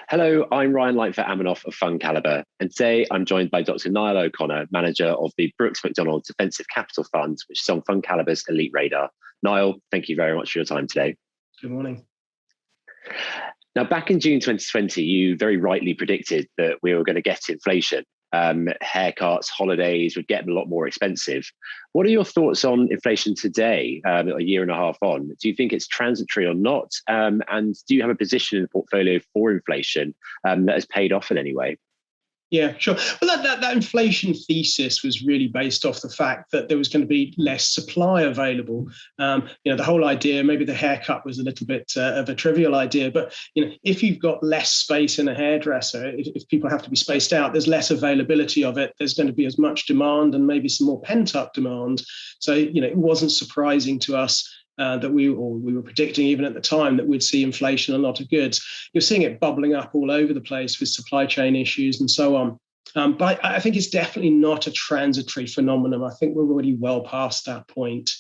Hello, I'm Ryan Lightfoot Amanoff of Fund Calibre, and today I'm joined by Dr. Niall O'Connor, manager of the Brooks Macdonald Defensive Capital Fund, which is on Fund Calibre's Elite Radar. Niall, thank you very much for your time today. Good morning. Now, back in June 2020, you very rightly predicted that we were going to get inflation. Haircuts, holidays would get a lot more expensive. What are your thoughts on inflation today, a year and a half on? Do you think it's transitory or not? And do you have a position in the portfolio for inflation that has paid off in any way? Yeah, sure. Well, that inflation thesis was really based off the fact that there was going to be less supply available. The whole idea, maybe the haircut was a little bit of a trivial idea, but if you've got less space in a hairdresser, if people have to be spaced out, there's less availability of it. There's going to be as much demand and maybe some more pent-up demand. So, it wasn't surprising to us that we were predicting even at the time that we'd see inflation on a lot of goods. You're seeing it bubbling up all over the place with supply chain issues and so on. But I think it's definitely not a transitory phenomenon. I think we're already well past that point.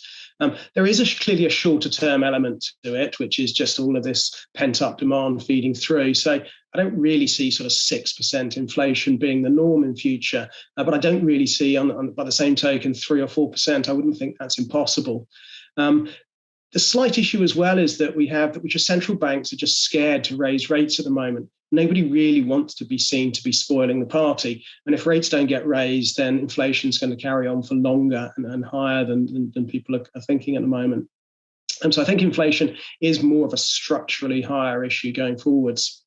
There is clearly a shorter term element to it, which is just all of this pent up demand feeding through. So I don't really see sort of 6% inflation being the norm in future, but I don't really see by the same token 3 or 4%. I wouldn't think that's impossible. The slight issue as well is that which central banks are just scared to raise rates at the moment. Nobody really wants to be seen to be spoiling the party. And if rates don't get raised, then inflation is going to carry on for longer and higher than people are thinking at the moment. And so I think inflation is more of a structurally higher issue going forwards.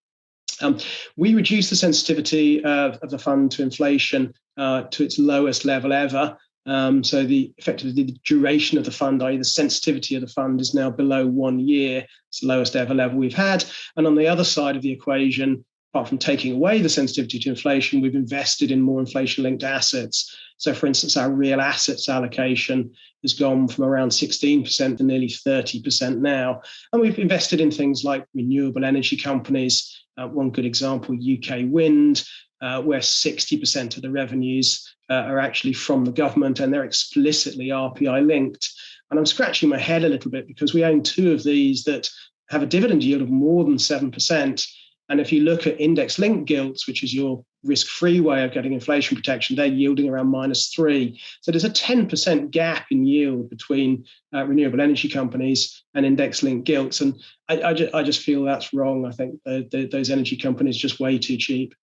We reduced the sensitivity of the fund to inflation to its lowest level ever. So effectively the duration of the fund, i.e. the sensitivity of the fund, is now below 1 year. It's the lowest ever level we've had. And on the other side of the equation, apart from taking away the sensitivity to inflation, we've invested in more inflation-linked assets. So for instance, our real assets allocation has gone from around 16% to nearly 30% now. And we've invested in things like renewable energy companies. One good example, UK Wind, where 60% of the revenues are actually from the government, and they're explicitly RPI linked. And I'm scratching my head a little bit because we own two of these that have a dividend yield of more than 7%. And if you look at index linked gilts, which is your risk-free way of getting inflation protection, they're yielding around -3. So there's a 10% gap in yield between renewable energy companies and index linked gilts. And I just feel that's wrong. I think those energy companies are just way too cheap.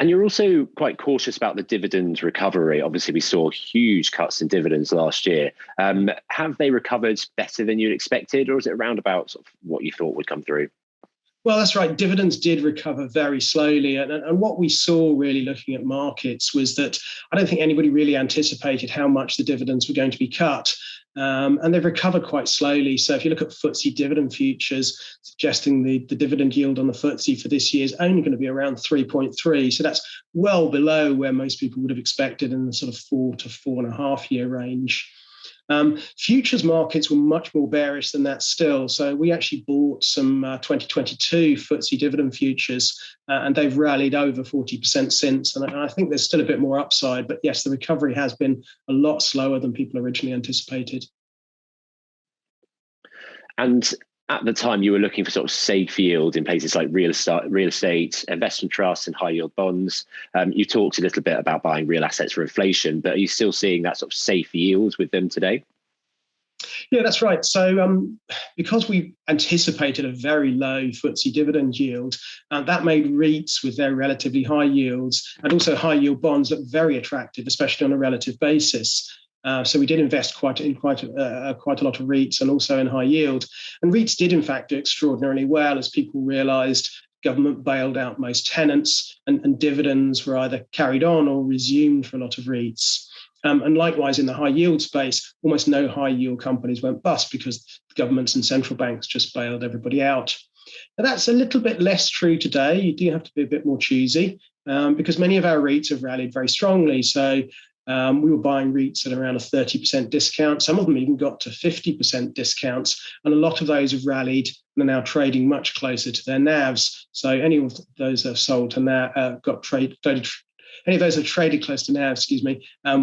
And you're also quite cautious about the dividend recovery. Obviously, we saw huge cuts in dividends last year. Have they recovered better than you'd expected, or is it around about sort of what you thought would come through? Well, that's right. Dividends did recover very slowly. And what we saw really looking at markets was that I don't think anybody really anticipated how much the dividends were going to be cut. And they've recovered quite slowly. So if you look at FTSE dividend futures, suggesting the dividend yield on the FTSE for this year is only going to be around 3.3. So that's well below where most people would have expected in the sort of 4 to 4.5 year range. Futures markets were much more bearish than that still. So we actually bought some 2022 FTSE dividend futures, and they've rallied over 40% since. And I think there's still a bit more upside. But yes, the recovery has been a lot slower than people originally anticipated. And at the time, you were looking for sort of safe yield in places like real estate, investment trusts, and high yield bonds. You talked a little bit about buying real assets for inflation, but are you still seeing that sort of safe yield with them today? Yeah, that's right. So because we anticipated a very low FTSE dividend yield, that made REITs with their relatively high yields and also high yield bonds look very attractive, especially on a relative basis. So we did invest quite a lot of REITs and also in high yield. And REITs did, in fact, do extraordinarily well as people realised government bailed out most tenants and dividends were either carried on or resumed for a lot of REITs. And likewise, in the high yield space, almost no high yield companies went bust because governments and central banks just bailed everybody out. Now, that's a little bit less true today. You do have to be a bit more choosy because many of our REITs have rallied very strongly. So we were buying REITs at around a 30% discount. Some of them even got to 50% discounts. And a lot of those have rallied and are now trading much closer to their NAVs. So any of those have sold to NAV, any of those have traded close to NAV,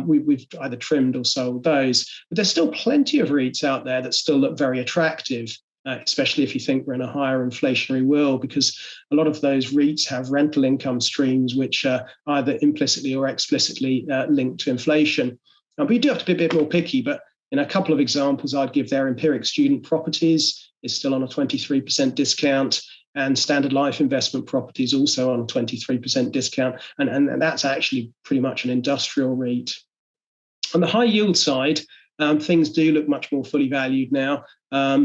we've either trimmed or sold those. But there's still plenty of REITs out there that still look very attractive. especially if you think we're in a higher inflationary world, because a lot of those REITs have rental income streams which are either implicitly or explicitly linked to inflation. But you do have to be a bit more picky. But in a couple of examples I'd give there, Empiric Student Properties is still on a 23% discount, and Standard Life Investment Properties also on a 23% discount. And that's actually pretty much an industrial REIT. On the high yield side, things do look much more fully valued now.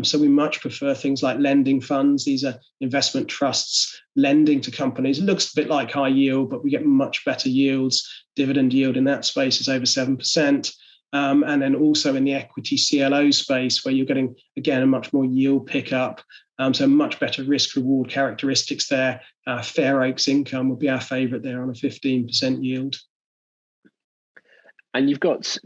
So we much prefer things like lending funds. These are investment trusts lending to companies. It looks a bit like high yield, but we get much better yields. Dividend yield in that space is over 7%. And then also in the equity CLO space, where you're getting, again, a much more yield pickup. So much better risk reward characteristics there. Fair Oaks Income would be our favorite there on a 15% yield. And you've got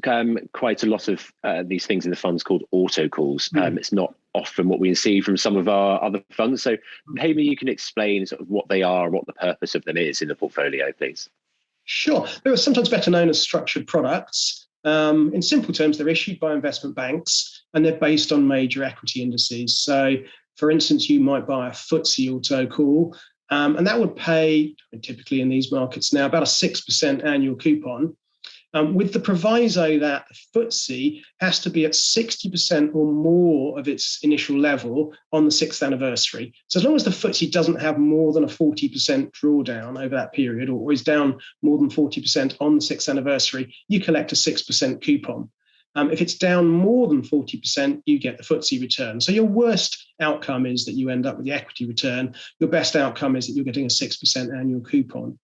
quite a lot of these things in the funds called autocalls. It's not often what we see from some of our other funds. So maybe you can explain sort of what they are and what the purpose of them is in the portfolio, please. Sure. They're sometimes better known as structured products. In simple terms, they're issued by investment banks and they're based on major equity indices. So, for instance, you might buy a FTSE autocall, and that would pay, typically in these markets now, about a 6% annual coupon. With the proviso that the FTSE has to be at 60% or more of its initial level on the 6th anniversary. So as long as the FTSE doesn't have more than a 40% drawdown over that period, or is down more than 40% on the 6th anniversary, you collect a 6% coupon. If it's down more than 40%, you get the FTSE return. So your worst outcome is that you end up with the equity return. Your best outcome is that you're getting a 6% annual coupon.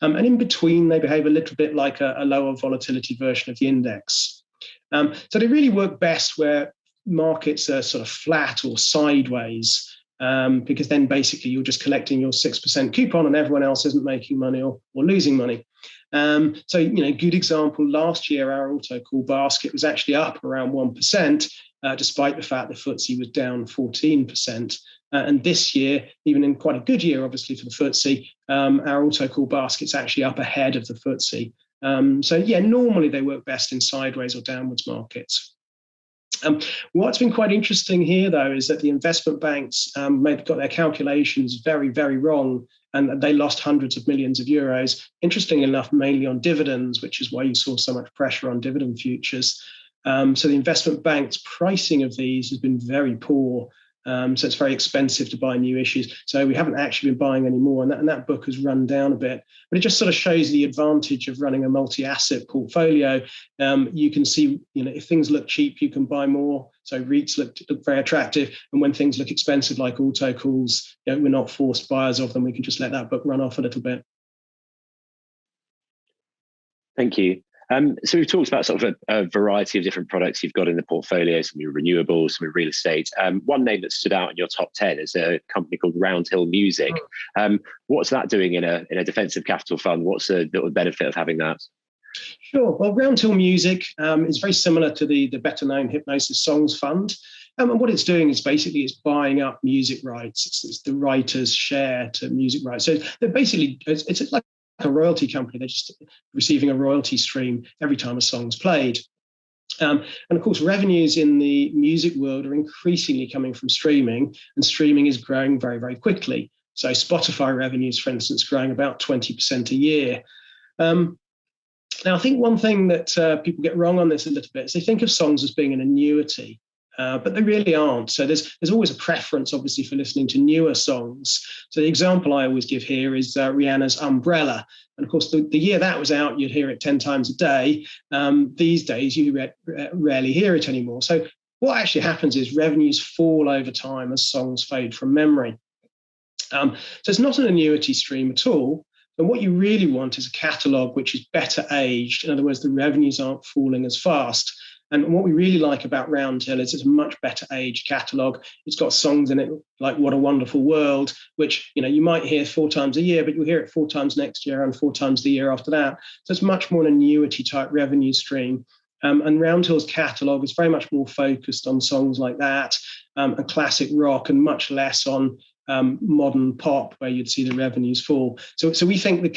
And in between, they behave a little bit like a lower volatility version of the index. So they really work best where markets are sort of flat or sideways, because then basically you're just collecting your 6% coupon and everyone else isn't making money or losing money. So, good example, last year our autocall basket was actually up around 1%, despite the fact the FTSE was down 14%. And this year, even in quite a good year, obviously, for the FTSE, our autocall basket's actually up ahead of the FTSE. So, normally they work best in sideways or downwards markets. What's been quite interesting here, though, is that the investment banks got their calculations very, very wrong, and they lost hundreds of millions of euros, interestingly enough, mainly on dividends, which is why you saw so much pressure on dividend futures. So the investment banks' pricing of these has been very poor. So it's very expensive to buy new issues. So we haven't actually been buying any more, and that book has run down a bit. But it just sort of shows the advantage of running a multi-asset portfolio. You can see, if things look cheap, you can buy more. So REITs look very attractive, and when things look expensive, like autocalls, we're not forced buyers of them. We can just let that book run off a little bit. Thank you. So we've talked about sort of a variety of different products you've got in the portfolio, some in renewables, some in real estate. One name that stood out in your top 10 is a company called Roundhill Music. What's that doing in a defensive capital fund? What's the benefit of having that? Sure. Well, Roundhill Music is very similar to the better known Hypnosis Songs Fund. And what it's doing is basically it's buying up music rights. It's the writer's share to music rights. So they're basically, it's like a royalty company. They're just receiving a royalty stream every time a song's played. And of course, revenues in the music world are increasingly coming from streaming, and streaming is growing very, very quickly. So Spotify revenues, for instance, growing about 20% a year. Now, I think one thing that people get wrong on this a little bit is they think of songs as being an annuity. But they really aren't. So there's always a preference, obviously, for listening to newer songs. So the example I always give here is Rihanna's Umbrella. And of course, the year that was out, you'd hear it 10 times a day. These days, you rarely hear it anymore. So what actually happens is revenues fall over time as songs fade from memory. So it's not an annuity stream at all. And what you really want is a catalogue which is better aged. In other words, the revenues aren't falling as fast. And what we really like about Roundhill is it's a much better aged catalogue. It's got songs in it like What a Wonderful World, which you might hear 4 times a year, but you'll hear it 4 times next year and 4 times the year after that. So it's much more an annuity type revenue stream. And Roundhill's catalogue is very much more focused on songs like that, and classic rock, and much less on modern pop, where you'd see the revenues fall. So we think the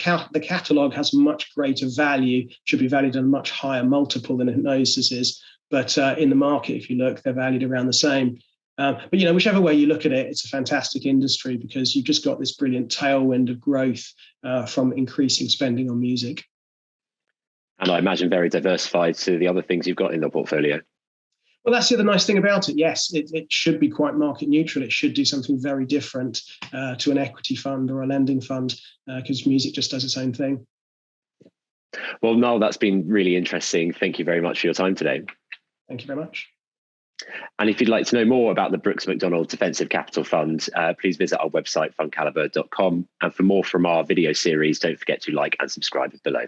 catalogue has much greater value, should be valued at a much higher multiple than Hypnosis is. But in the market, if you look, they're valued around the same. But whichever way you look at it, it's a fantastic industry because you've just got this brilliant tailwind of growth from increasing spending on music. And I imagine very diversified to the other things you've got in the portfolio. Well, that's the other nice thing about it. Yes, it should be quite market neutral. It should do something very different to an equity fund or a lending fund because music just does its own thing. Well, Niall, that's been really interesting. Thank you very much for your time today. Thank you very much. And if you'd like to know more about the Brooks Macdonald Defensive Capital Fund, please visit our website, fundcalibre.com. And for more from our video series, don't forget to like and subscribe below.